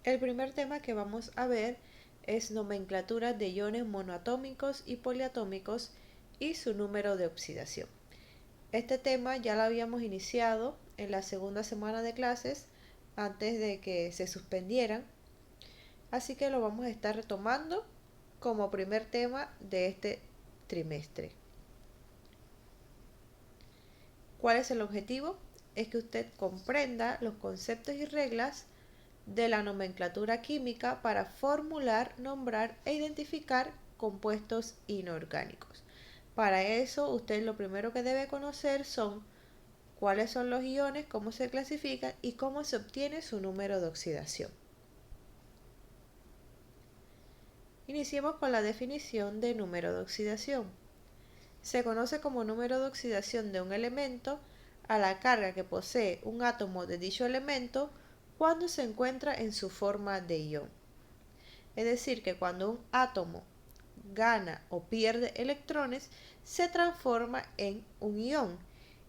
El primer tema que vamos a ver es nomenclatura de iones monoatómicos y poliatómicos y su número de oxidación. Este tema ya lo habíamos iniciado en la segunda semana de clases antes de que se suspendieran, así que lo vamos a estar retomando como primer tema de este trimestre. ¿Cuál es el objetivo? Es que usted comprenda los conceptos y reglas de la nomenclatura química para formular, nombrar e identificar compuestos inorgánicos. Para eso, usted lo primero que debe conocer son cuáles son los iones, cómo se clasifican y cómo se obtiene su número de oxidación. Iniciemos con la definición de número de oxidación. Se conoce como número de oxidación de un elemento a la carga que posee un átomo de dicho elemento cuando se encuentra en su forma de ion. Es decir, que cuando un átomo gana o pierde electrones, se transforma en un ion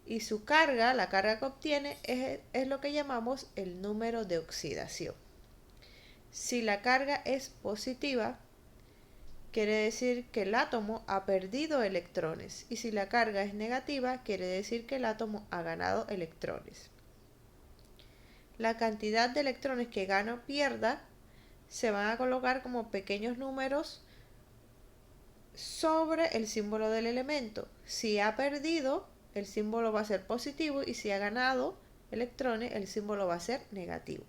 y su carga, la carga que obtiene, es lo que llamamos el número de oxidación. Si la carga es positiva, quiere decir que el átomo ha perdido electrones, y si la carga es negativa, quiere decir que el átomo ha ganado electrones. La cantidad de electrones que gana o pierda se van a colocar como pequeños números sobre el símbolo del elemento. Si ha perdido, el símbolo va a ser positivo, y si ha ganado electrones, el símbolo va a ser negativo.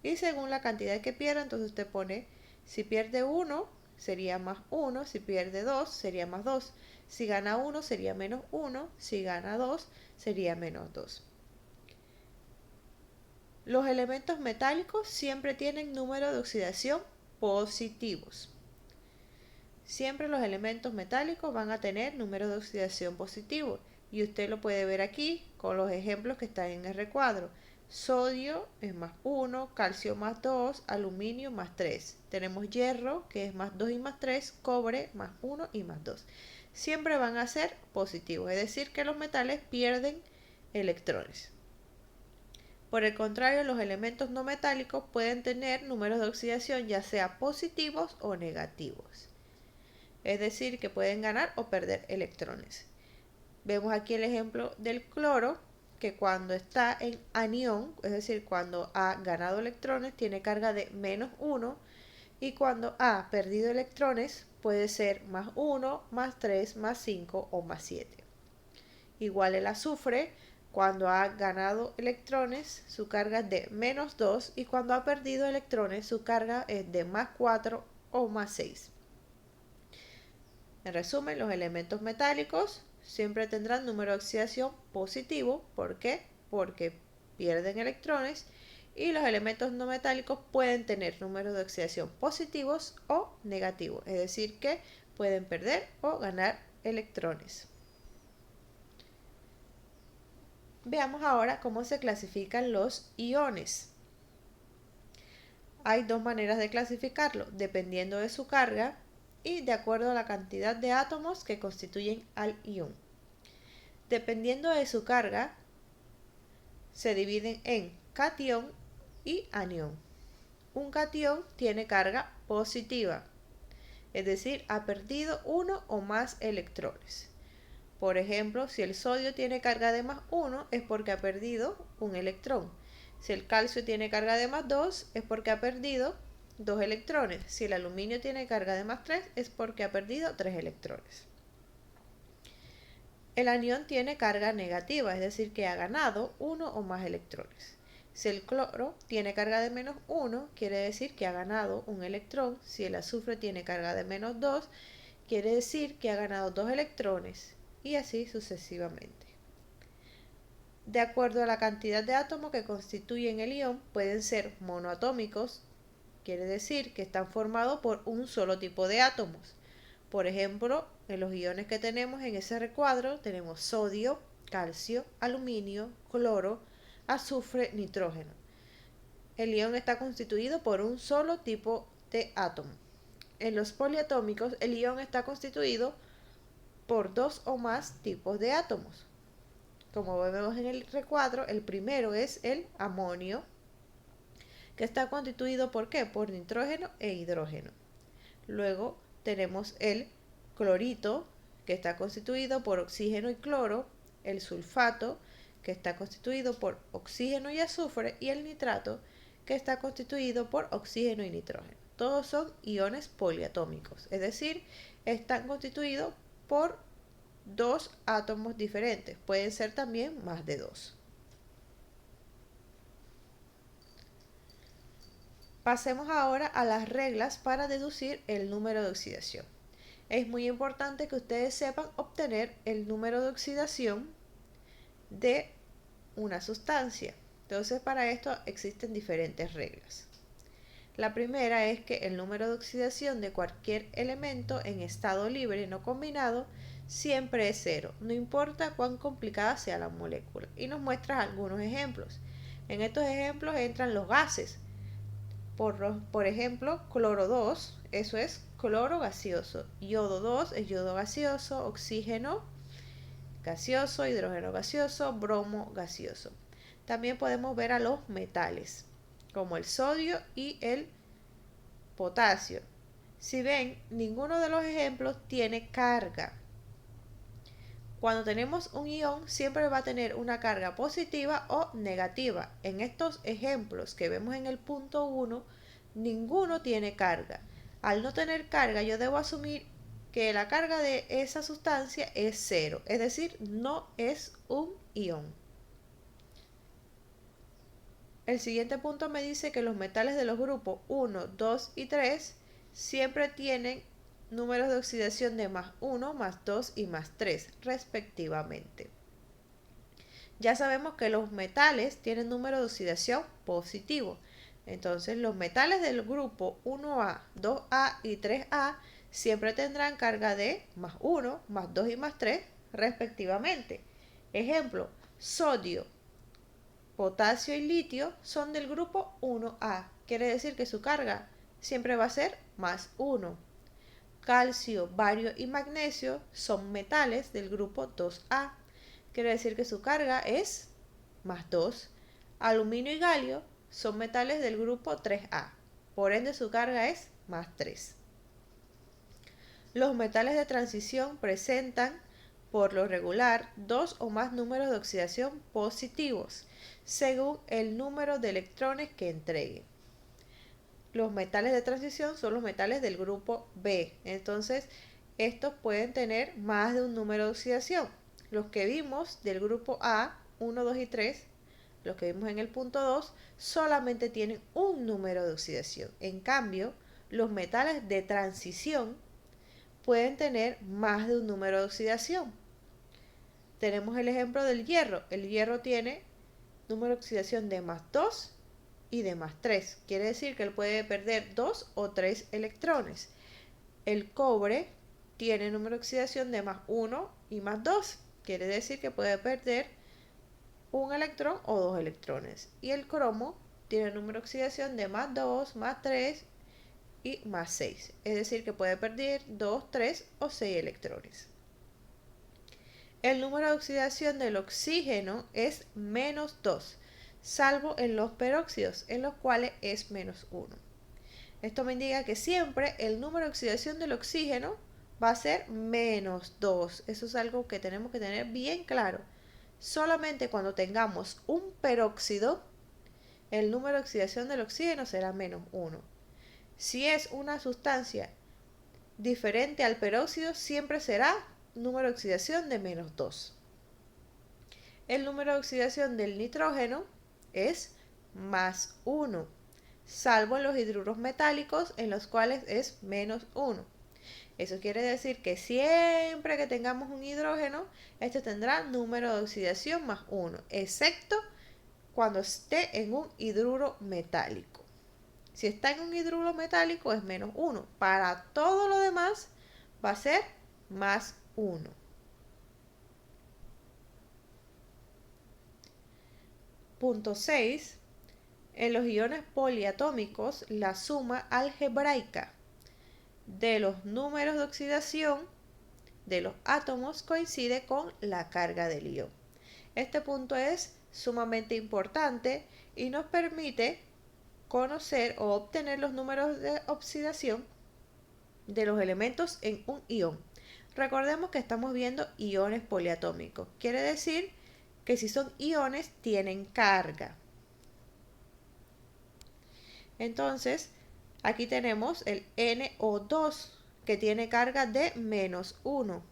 Y según la cantidad que pierda, entonces usted pone, si pierde 1, sería más 1, si pierde 2, sería más 2, si gana 1, sería menos 1, si gana 2, sería menos 2. Los elementos metálicos siempre tienen número de oxidación positivos. Siempre los elementos metálicos van a tener número de oxidación positivo, y usted lo puede ver aquí con los ejemplos que están en el recuadro. Sodio es más 1, calcio más 2, aluminio más 3. Tenemos hierro que es más 2 y más 3, cobre más 1 y más 2. Siempre van a ser positivos, es decir que los metales pierden electrones. Por el contrario, los elementos no metálicos pueden tener números de oxidación ya sea positivos o negativos. Es decir, que pueden ganar o perder electrones. Vemos aquí el ejemplo del cloro, que cuando está en anión, es decir, cuando ha ganado electrones, tiene carga de menos 1, y cuando ha perdido electrones puede ser más 1, más 3, más 5 o más 7. Igual el azufre, cuando ha ganado electrones, su carga es de menos 2, y cuando ha perdido electrones, su carga es de más 4 o más 6. En resumen, los elementos metálicos siempre tendrán número de oxidación positivo. ¿Por qué? Porque pierden electrones. Y los elementos no metálicos pueden tener números de oxidación positivos o negativos, es decir, que pueden perder o ganar electrones. Veamos ahora cómo se clasifican los iones. Hay dos maneras de clasificarlo, dependiendo de su carga y de acuerdo a la cantidad de átomos que constituyen al ion. Dependiendo de su carga, se dividen en catión y anión. Un catión tiene carga positiva, es decir, ha perdido uno o más electrones. Por ejemplo, si el sodio tiene carga de más 1 es porque ha perdido un electrón. Si el calcio tiene carga de más 2 es porque ha perdido 2 electrones. Si el aluminio tiene carga de más 3 es porque ha perdido 3 electrones. El anión tiene carga negativa, es decir, que ha ganado uno o más electrones. Si el cloro tiene carga de menos 1, quiere decir que ha ganado un electrón. Si el azufre tiene carga de menos 2, quiere decir que ha ganado 2 electrones, y así sucesivamente. De acuerdo a la cantidad de átomos que constituyen el ion, pueden ser monoatómicos, quiere decir que están formados por un solo tipo de átomos. Por ejemplo, en los iones que tenemos en ese recuadro tenemos sodio, calcio, aluminio, cloro, azufre, nitrógeno. El ion está constituido por un solo tipo de átomo. En los poliatómicos, el ion está constituido por dos o más tipos de átomos. Como vemos en el recuadro, el primero es el amonio, que está constituido ¿por qué? Por nitrógeno e hidrógeno. Luego tenemos el clorito, que está constituido por oxígeno y cloro, el sulfato, que está constituido por oxígeno y azufre, y el nitrato, que está constituido por oxígeno y nitrógeno. Todos son iones poliatómicos, es decir, están constituidos por dos átomos diferentes. Pueden ser también más de dos. Pasemos ahora a las reglas para deducir el número de oxidación. Es muy importante que ustedes sepan obtener el número de oxidación de una sustancia. Entonces, para esto existen diferentes reglas. La primera es que el número de oxidación de cualquier elemento en estado libre no combinado siempre es cero, no importa cuán complicada sea la molécula. Y nos muestra algunos ejemplos. En estos ejemplos entran los gases. Por ejemplo, cloro 2, eso es cloro gaseoso. Yodo 2 es yodo gaseoso. Oxígeno gaseoso, hidrógeno gaseoso, bromo gaseoso. También podemos ver a los metales, como el sodio y el potasio. Si ven, ninguno de los ejemplos tiene carga. Cuando tenemos un ion, siempre va a tener una carga positiva o negativa. En estos ejemplos que vemos en el punto 1, ninguno tiene carga. Al no tener carga, yo debo asumir que la carga de esa sustancia es cero, es decir, no es un ion. El siguiente punto me dice que los metales de los grupos 1, 2 y 3 siempre tienen números de oxidación de más 1, más 2 y más 3, respectivamente. Ya sabemos que los metales tienen número de oxidación positivo. Entonces, los metales del grupo 1A, 2A y 3A siempre tendrán carga de más 1, más 2 y más 3, respectivamente. Ejemplo, sodio, potasio y litio son del grupo 1A. Quiere decir que su carga siempre va a ser más 1. Calcio, bario y magnesio son metales del grupo 2A. Quiere decir que su carga es más 2. Aluminio y galio son metales del grupo 3A. Por ende, su carga es más 3. Los metales de transición presentan, por lo regular, dos o más números de oxidación positivos, según el número de electrones que entreguen. Los metales de transición son los metales del grupo B. Entonces, estos pueden tener más de un número de oxidación. Los que vimos del grupo A, 1, 2 y 3, los que vimos en el punto 2, solamente tienen un número de oxidación. En cambio, los metales de transición pueden tener más de un número de oxidación. Tenemos el ejemplo del hierro. El hierro tiene número de oxidación de más 2 y de más 3. Quiere decir que él puede perder 2 o 3 electrones. El cobre tiene número de oxidación de más 1 y más 2. Quiere decir que puede perder un electrón o 2 electrones. Y el cromo tiene número de oxidación de más 2, más 3 y más 6. Es decir, que puede perder 2, 3 o 6 electrones. El número de oxidación del oxígeno es menos 2, salvo en los peróxidos, en los cuales es menos 1. Esto me indica que siempre el número de oxidación del oxígeno va a ser menos 2. Eso es algo que tenemos que tener bien claro. Solamente cuando tengamos un peróxido, el número de oxidación del oxígeno será menos 1. Si es una sustancia diferente al peróxido, siempre será número de oxidación de menos 2. El número de oxidación del nitrógeno es más 1, salvo en los hidruros metálicos, en los cuales es menos 1. Eso quiere decir que siempre que tengamos un hidrógeno, este tendrá número de oxidación más 1, excepto cuando esté en un hidruro metálico. Si está en un hidruro metálico es menos 1. Para todo lo demás va a ser más 1. Punto 6. En los iones poliatómicos, la suma algebraica de los números de oxidación de los átomos coincide con la carga del ion. Este punto es sumamente importante y nos permite conocer o obtener los números de oxidación de los elementos en un ion. Recordemos que estamos viendo iones poliatómicos. Quiere decir que si son iones tienen carga. Entonces, aquí tenemos el NO2 que tiene carga de -1.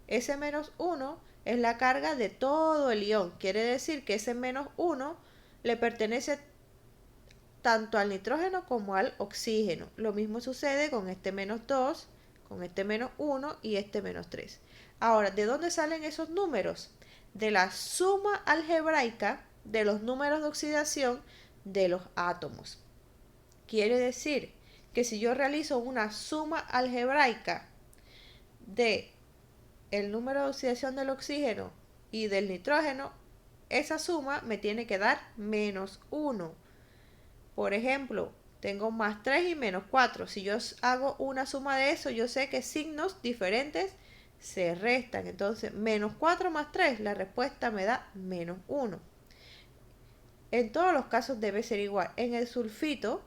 Ese -1 es la carga de todo el ion. Quiere decir que ese -1 le pertenece tanto al nitrógeno como al oxígeno. Lo mismo sucede con este -2, con este -1 y este -3. Ahora, ¿de dónde salen esos números? De la suma algebraica de los números de oxidación de los átomos. Quiere decir que si yo realizo una suma algebraica de el número de oxidación del oxígeno y del nitrógeno, esa suma me tiene que dar -1. Por ejemplo, tengo +3 y -4. Si yo hago una suma de eso, yo sé que signos diferentes se restan. Entonces, -4 más 3, la respuesta me da -1. En todos los casos debe ser igual. En el sulfito,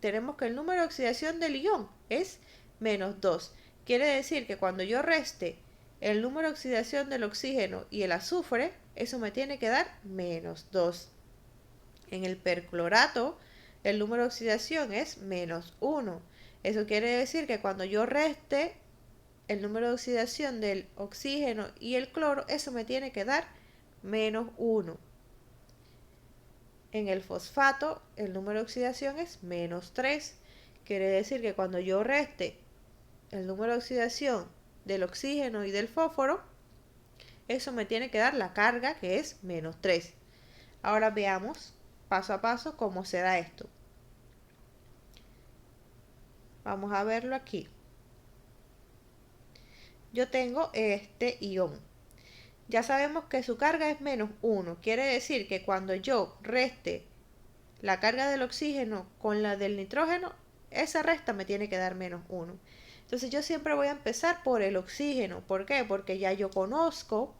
tenemos que el número de oxidación del ion es -2. Quiere decir que cuando yo reste el número de oxidación del oxígeno y el azufre, eso me tiene que dar -2. En el perclorato, el número de oxidación es -1. Eso quiere decir que cuando yo reste el número de oxidación del oxígeno y el cloro, eso me tiene que dar -1. En el fosfato, el número de oxidación es -3. Quiere decir que cuando yo reste el número de oxidación del oxígeno y del fósforo, eso me tiene que dar la carga, que es -3. Ahora veamos paso a paso cómo se da esto. Vamos a verlo aquí. Yo tengo este ion. Ya sabemos que su carga es -1. Quiere decir que cuando yo reste la carga del oxígeno con la del nitrógeno, esa resta me tiene que dar -1. Entonces yo siempre voy a empezar por el oxígeno. ¿Por qué? Porque ya yo conozco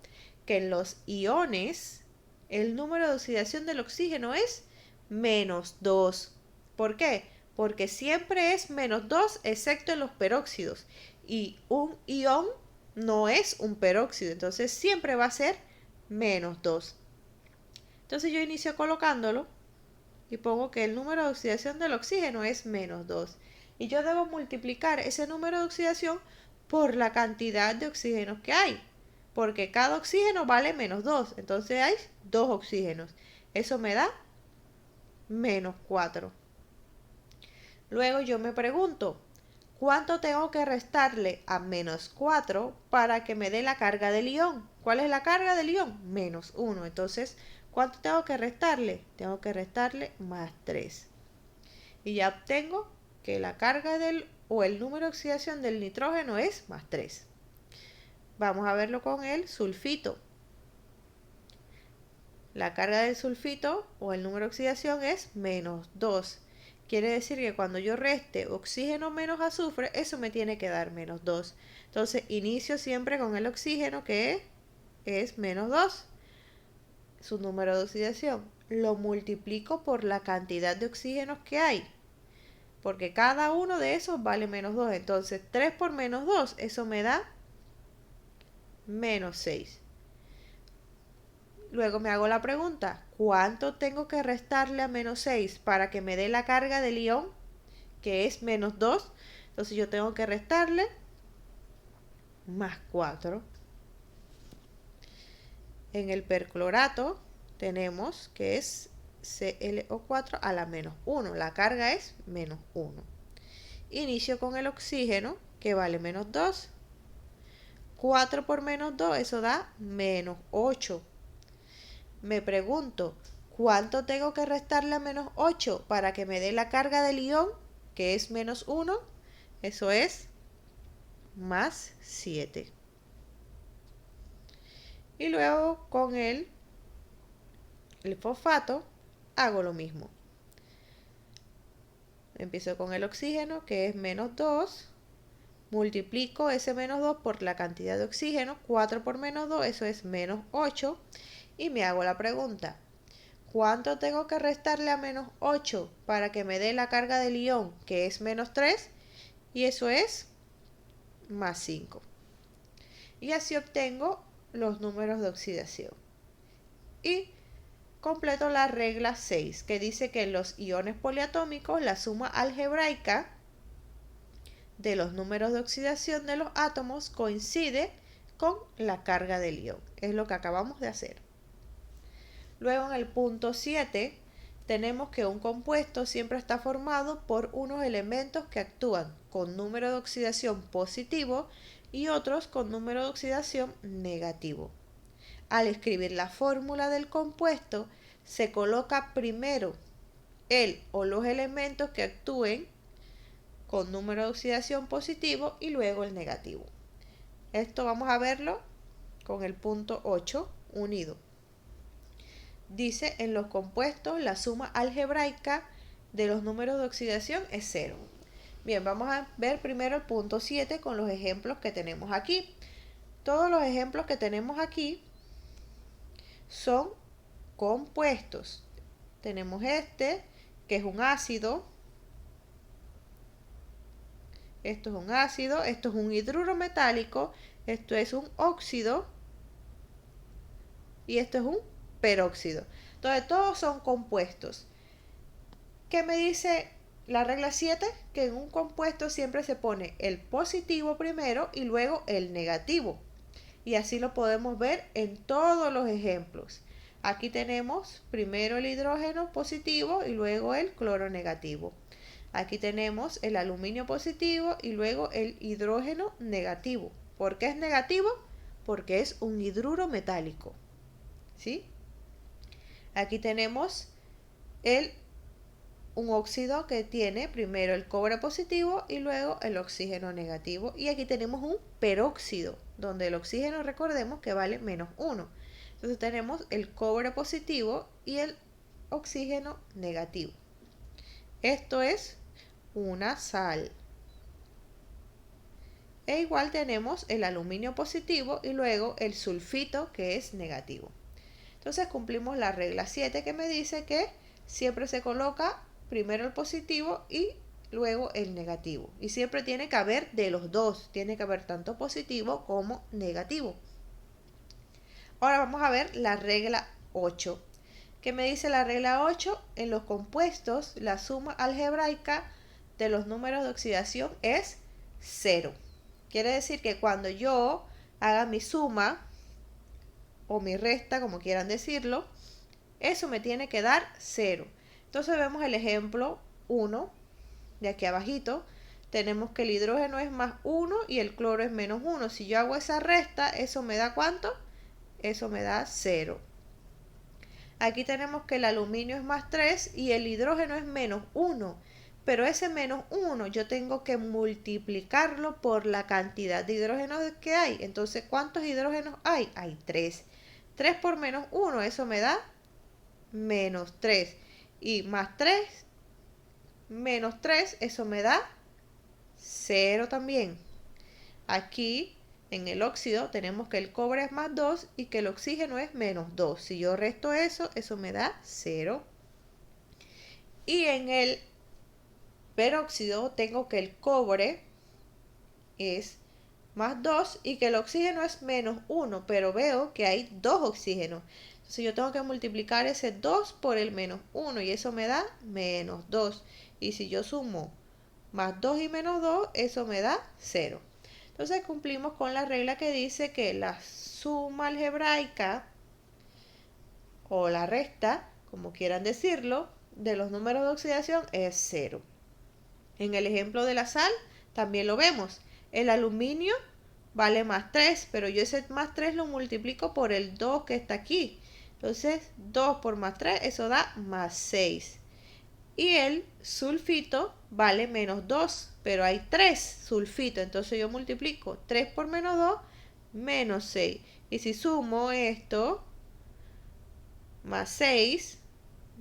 que en los iones el número de oxidación del oxígeno es -2. ¿Por qué? Porque siempre es -2 excepto en los peróxidos. Y un ion no es un peróxido, entonces siempre va a ser -2. Entonces yo inicio colocándolo y pongo que el número de oxidación del oxígeno es -2. Y yo debo multiplicar ese número de oxidación por la cantidad de oxígenos que hay. Porque cada oxígeno vale -2. Entonces hay 2 oxígenos. Eso me da -4. Luego yo me pregunto, ¿cuánto tengo que restarle a -4 para que me dé la carga del ion? ¿Cuál es la carga del ion? -1. Entonces, ¿cuánto tengo que restarle? Tengo que restarle +3. Y ya obtengo que la carga o el número de oxidación del nitrógeno es +3. Vamos a verlo con el sulfito. La carga del sulfito o el número de oxidación es -2. Quiere decir que cuando yo reste oxígeno menos azufre, eso me tiene que dar -2. Entonces inicio siempre con el oxígeno, que es -2. Su número de oxidación. Lo multiplico por la cantidad de oxígenos que hay. Porque cada uno de esos vale -2. Entonces 3 por -2, eso me da -6. Luego me hago la pregunta, ¿cuánto tengo que restarle a -6 para que me dé la carga del ion, que es -2? Entonces yo tengo que restarle +4. En el perclorato tenemos que es ClO4 a la -1. La carga es -1. Inicio con el oxígeno, que vale -2. 4 por -2, eso da -8. Me pregunto, ¿cuánto tengo que restarle a -8 para que me dé la carga del ion, que es -1? Eso es +7. Y luego con el fosfato hago lo mismo. Empiezo con el oxígeno, que es -2. Multiplico ese -2 por la cantidad de oxígeno. 4 por -2, eso es -8. Y me hago la pregunta, ¿Cuánto tengo que restarle a menos 8 para que me dé la carga del ion, que es menos 3? Y eso es más 5. Y así obtengo los números de oxidación. Y completo la regla 6, que dice que en los iones poliatómicos la suma algebraica de los números de oxidación de los átomos coincide con la carga del ion. Es lo que acabamos de hacer. Luego en el punto 7 tenemos que un compuesto siempre está formado por unos elementos que actúan con número de oxidación positivo y otros con número de oxidación negativo. Al escribir la fórmula del compuesto, se coloca primero el o los elementos que actúen con número de oxidación positivo y luego el negativo. Esto vamos a verlo con el punto 8 unido. Dice, en los compuestos la suma algebraica de los números de oxidación es 0. Bien, vamos a ver primero el punto 7 con los ejemplos que tenemos aquí. Todos los ejemplos que tenemos aquí son compuestos. Tenemos este, que es un ácido. Esto es un ácido, esto es un hidruro metálico, esto es un óxido y esto es un peróxido. Entonces todos son compuestos. ¿Qué me dice la regla 7? Que en un compuesto siempre se pone el positivo primero y luego el negativo. Y así lo podemos ver en todos los ejemplos. Aquí tenemos primero el hidrógeno positivo y luego el cloro negativo. Aquí tenemos el aluminio positivo y luego el hidrógeno negativo. ¿Por qué es negativo? Porque es un hidruro metálico. ¿Sí? Aquí tenemos un óxido que tiene primero el cobre positivo y luego el oxígeno negativo. Y aquí tenemos un peróxido, donde el oxígeno, recordemos que vale menos 1. Entonces tenemos el cobre positivo y el oxígeno negativo. Esto es una sal. E igual tenemos el aluminio positivo y luego el sulfito, que es negativo. Entonces cumplimos la regla 7, que me dice que siempre se coloca primero el positivo y luego el negativo. Y siempre tiene que haber de los dos, tiene que haber tanto positivo como negativo. Ahora vamos a ver la regla 8. ¿Qué me dice la regla 8? En los compuestos la suma algebraica de los números de oxidación es 0. Quiere decir que cuando yo haga mi suma o mi resta, como quieran decirlo, eso me tiene que dar 0. Entonces vemos el ejemplo 1 de aquí abajito. Tenemos que el hidrógeno es más 1 y el cloro es menos 1. Si yo hago esa resta, ¿eso me da cuánto? Eso me da 0. Aquí tenemos que el aluminio es más 3 y el hidrógeno es menos 1. Pero ese menos 1 yo tengo que multiplicarlo por la cantidad de hidrógenos que hay. Entonces, ¿cuántos hidrógenos hay? Hay 3. 3 por menos 1, eso me da menos 3. Y más 3, menos 3, eso me da 0 también. Aquí en el óxido tenemos que el cobre es más 2 y que el oxígeno es menos 2. Si yo resto eso, eso me da 0. Y en el peróxido tengo que el cobre es más 2 y que el oxígeno es menos 1, pero veo que hay 2 oxígenos. Entonces yo tengo que multiplicar ese 2 por el menos 1 y eso me da menos 2. Y si yo sumo más 2 y menos 2, eso me da 0. Entonces cumplimos con la regla que dice que la suma algebraica o la resta, como quieran decirlo, de los números de oxidación es 0. En el ejemplo de la sal también lo vemos. El aluminio vale más 3, pero yo ese más 3 lo multiplico por el 2 que está aquí. Entonces 2 por más 3, eso da más 6. Y el sulfito vale menos 2, pero hay 3 sulfitos. Entonces yo multiplico 3 por menos 2, menos 6. Y si sumo esto, más 6,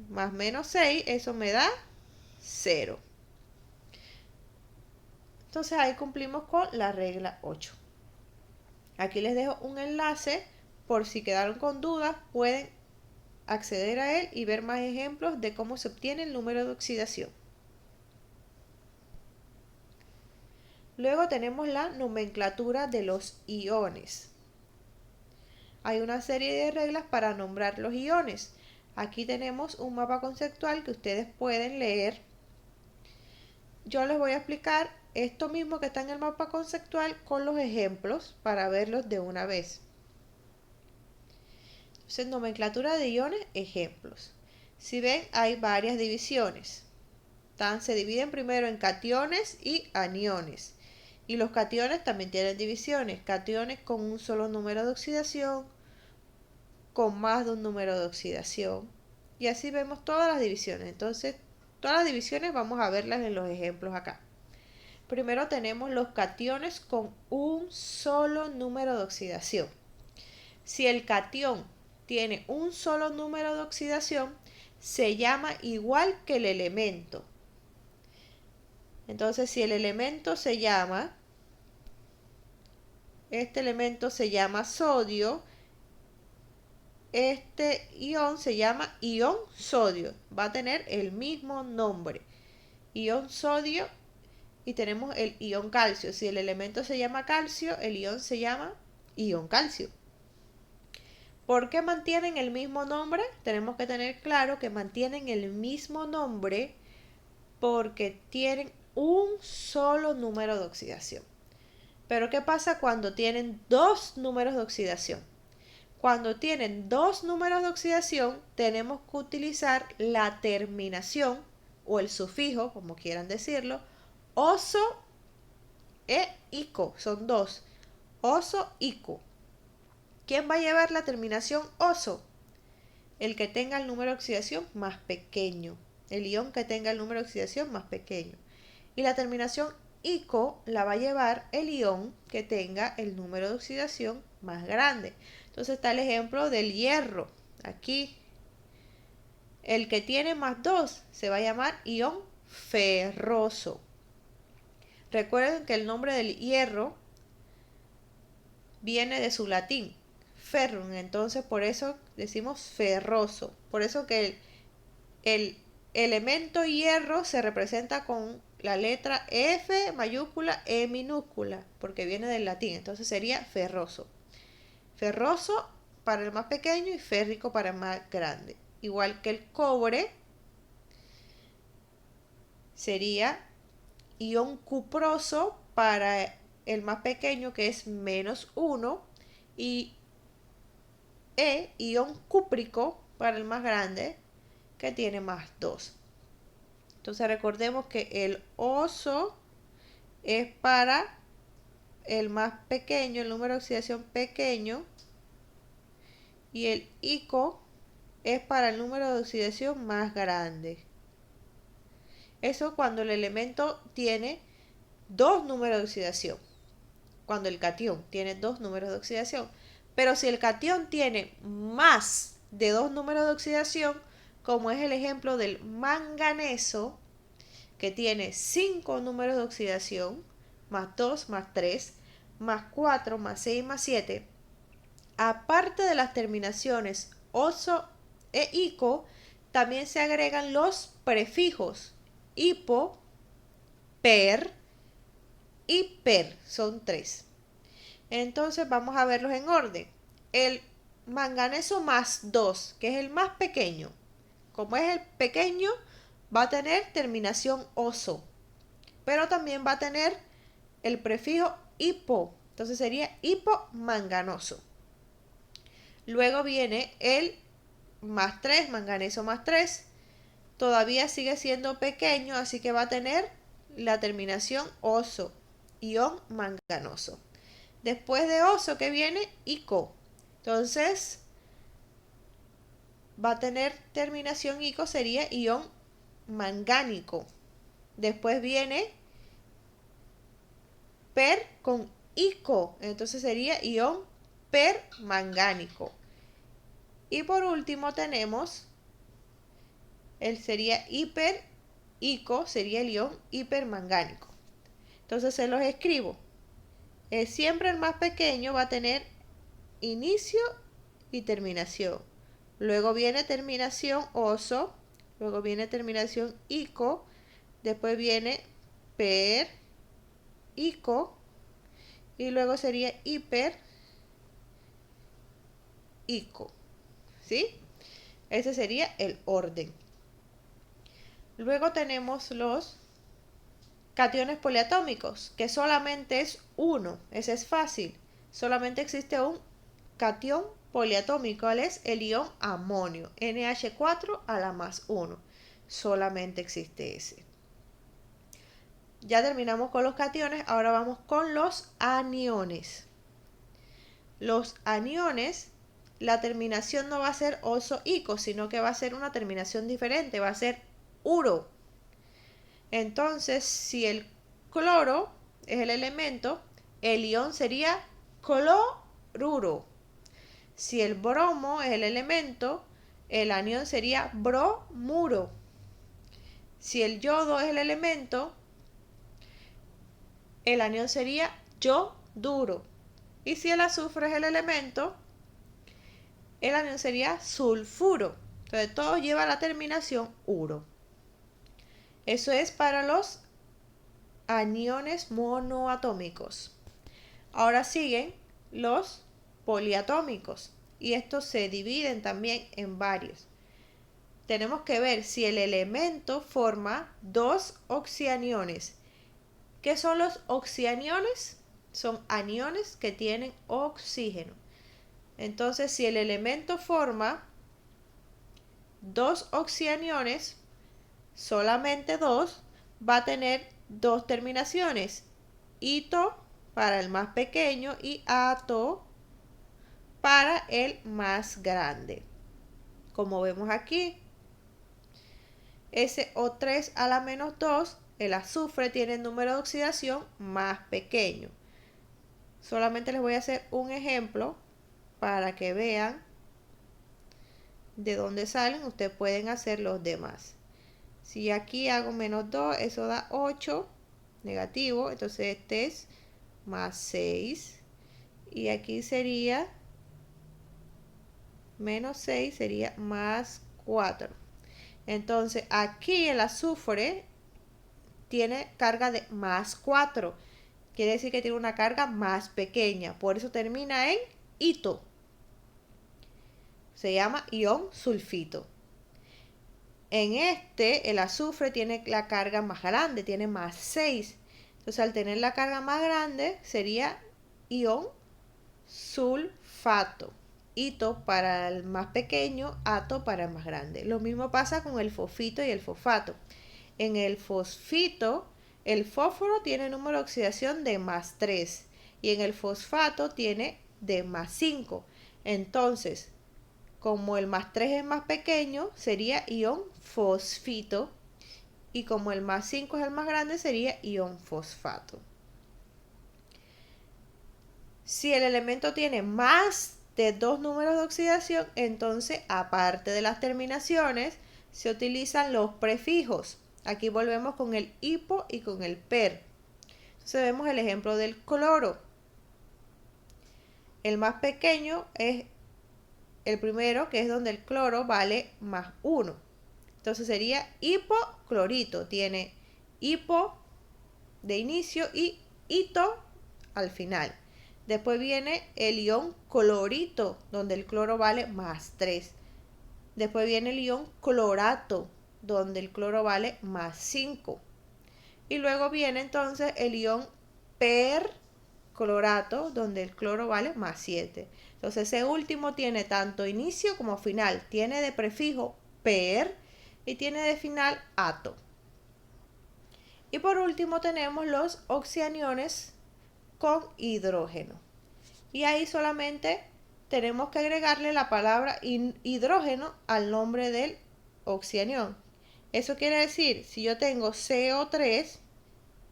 más menos 6, eso me da 0. Entonces ahí cumplimos con la regla 8. Aquí les dejo un enlace por si quedaron con dudas, pueden acceder a él y ver más ejemplos de cómo se obtiene el número de oxidación. Luego tenemos la nomenclatura de los iones. Hay una serie de reglas para nombrar los iones. Aquí tenemos un mapa conceptual que ustedes pueden leer. Yo les voy a explicar esto mismo que está en el mapa conceptual con los ejemplos para verlos de una vez. Entonces, nomenclatura de iones, ejemplos. Si ven, hay varias divisiones. Se dividen primero en cationes y aniones. Y los cationes también tienen divisiones. Cationes con un solo número de oxidación, con más de un número de oxidación. Y así vemos todas las divisiones. Entonces, todas las divisiones vamos a verlas en los ejemplos acá. Primero tenemos los cationes con un solo número de oxidación. Si el catión tiene un solo número de oxidación, se llama igual que el elemento. Entonces, si el elemento se llama, este elemento se llama sodio, este ion se llama ion sodio. Va a tener el mismo nombre. Ion sodio y tenemos el ion calcio. Si el elemento se llama calcio, el ion se llama ion calcio. ¿Por qué mantienen el mismo nombre? Tenemos que tener claro que mantienen el mismo nombre porque tienen un solo número de oxidación. Pero ¿qué pasa cuando tienen dos números de oxidación? Cuando tienen dos números de oxidación, tenemos que utilizar la terminación o el sufijo, como quieran decirlo, oso e ico. Son dos. Oso, ico. ¿Quién va a llevar la terminación oso? El que tenga el número de oxidación más pequeño. El ion que tenga el número de oxidación más pequeño. Y la terminación ico la va a llevar el ion que tenga el número de oxidación más grande. Entonces está el ejemplo del hierro. Aquí, el que tiene más 2 se va a llamar ion ferroso. Recuerden que el nombre del hierro viene de su latín, ferrum, entonces por eso decimos ferroso. Por eso que el elemento hierro se representa con la letra F mayúscula, E minúscula, porque viene del latín, entonces sería ferroso. Ferroso para el más pequeño y férrico para el más grande. Igual que el cobre sería ion cuproso para el más pequeño, que es -1, y ion cúprico para el más grande, que tiene +2. Entonces recordemos que el oso es para el más pequeño, el número de oxidación pequeño, y el ico es para el número de oxidación más grande. Eso cuando el elemento tiene dos números de oxidación. Cuando el catión tiene dos números de oxidación. Pero si el catión tiene más de dos números de oxidación, como es el ejemplo del manganeso, que tiene 5 números de oxidación, más 2, más 3, más 4, más 6, más 7, aparte de las terminaciones oso e ico, también se agregan los prefijos hipo, per y per. Son 3. Entonces vamos a verlos en orden. El manganeso más 2, que es el más pequeño. Como es el pequeño, va a tener terminación oso. Pero también va a tener el prefijo hipo. Entonces sería hipomanganoso. Luego viene el más 3, manganeso más 3. Todavía sigue siendo pequeño, así que va a tener la terminación oso, ion manganoso. Después de oso, que viene ico. Entonces, va a tener terminación ico, sería ion mangánico. Después viene per con ico, entonces sería ion permangánico. Y por último tenemos sería hiper-ico, sería el ion hipermangánico. Entonces se los escribo. Siempre el más pequeño va a tener inicio y terminación. luego viene terminación oso, luego viene terminación ico, después viene per, ico, y luego sería hiper, ico, ¿sí? Ese sería el orden. Luego tenemos los cationes poliatómicos, que solamente es uno. Ese es fácil. Solamente existe un catión poliatómico. ¿Cuál es? El ion amonio. NH4 a la más 1. Solamente existe ese. Ya terminamos con los cationes. Ahora vamos con los aniones. Los aniones, la terminación no va a ser oso-ico, sino que va a ser una terminación diferente. Va a ser uro. Entonces, si el cloro es el elemento, el ion sería cloruro. Si el bromo es el elemento, el anión sería bromuro. Si el yodo es el elemento, el anión sería yoduro. Y si el azufre es el elemento, el anión sería sulfuro. Entonces todo lleva la terminación uro. Eso es para los aniones monoatómicos. Ahora siguen los poliatómicos y estos se dividen también en varios. Tenemos que ver si el elemento forma dos oxianiones. ¿Qué son los oxianiones? Son aniones que tienen oxígeno. Entonces, si el elemento forma dos oxianiones, solamente dos, va a tener dos terminaciones. Ito para el más pequeño y ato para el más grande. Como vemos aquí, SO3 a la menos 2, el azufre tiene el número de oxidación más pequeño. Solamente les voy a hacer un ejemplo para que vean de dónde salen. Ustedes pueden hacer los demás. Si aquí hago menos 2, eso da 8, negativo. Entonces este es más 6. Y aquí sería menos 6, sería más 4. Entonces aquí el azufre tiene carga de más 4. Quiere decir que tiene una carga más pequeña. Por eso termina en ito. Se llama ion sulfito. En este, el azufre tiene la carga más grande, tiene más 6. Entonces, al tener la carga más grande, sería ion sulfato. Ito para el más pequeño, ato para el más grande. Lo mismo pasa con el fosfito y el fosfato. En el fosfito, el fósforo tiene número de oxidación de más 3 y en el fosfato tiene de más 5. Entonces, como el más 3 es más pequeño, sería ion fosfito. Y como el más 5 es el más grande, sería ion fosfato. Si el elemento tiene más de dos números de oxidación, entonces, aparte de las terminaciones, se utilizan los prefijos. Aquí volvemos con el hipo y con el per. Entonces vemos el ejemplo del cloro. El más pequeño es el primero, que es donde el cloro vale más 1. Entonces sería hipoclorito. Tiene hipo de inicio y ito al final. Después viene el ion clorito, donde el cloro vale más 3. Después viene el ion clorato, donde el cloro vale más 5. Y luego viene entonces el ion perclorato, donde el cloro vale más 7. Entonces ese último tiene tanto inicio como final. Tiene de prefijo per y tiene de final ato. Y por último tenemos los oxianiones con hidrógeno. Y ahí solamente tenemos que agregarle la palabra hidrógeno al nombre del oxianión. Eso quiere decir, si yo tengo CO3,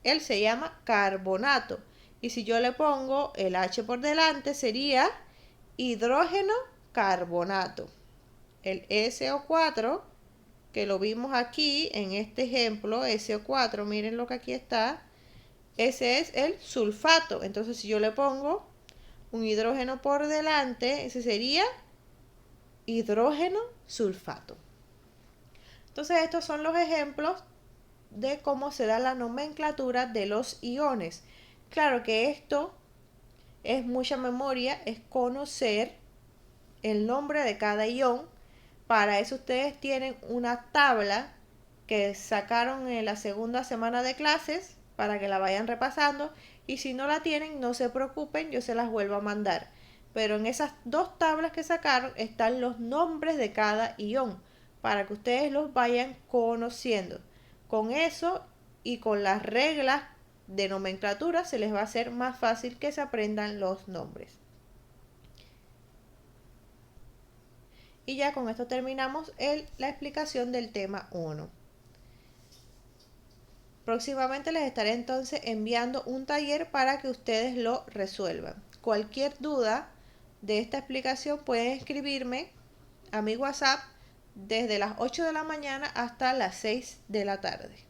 él se llama carbonato. Y si yo le pongo el H por delante, sería hidrógeno carbonato. El SO4, que lo vimos aquí en este ejemplo, SO4, miren lo que aquí está. Ese es el sulfato. Entonces, si yo le pongo un hidrógeno por delante, ese sería hidrógeno sulfato. Entonces estos son los ejemplos de cómo se da la nomenclatura de los iones. Claro que esto es mucha memoria, es conocer el nombre de cada ion. Para eso ustedes tienen una tabla que sacaron en la segunda semana de clases para que la vayan repasando, y si no la tienen no se preocupen, yo se las vuelvo a mandar. Pero en esas dos tablas que sacaron están los nombres de cada ion para que ustedes los vayan conociendo. Con eso y con las reglas de nomenclatura se les va a hacer más fácil que se aprendan los nombres. Y ya con esto terminamos la explicación del tema 1. Próximamente les estaré entonces enviando un taller para que ustedes lo resuelvan. Cualquier duda de esta explicación pueden escribirme a mi WhatsApp desde las 8 de la mañana hasta las 6 de la tarde.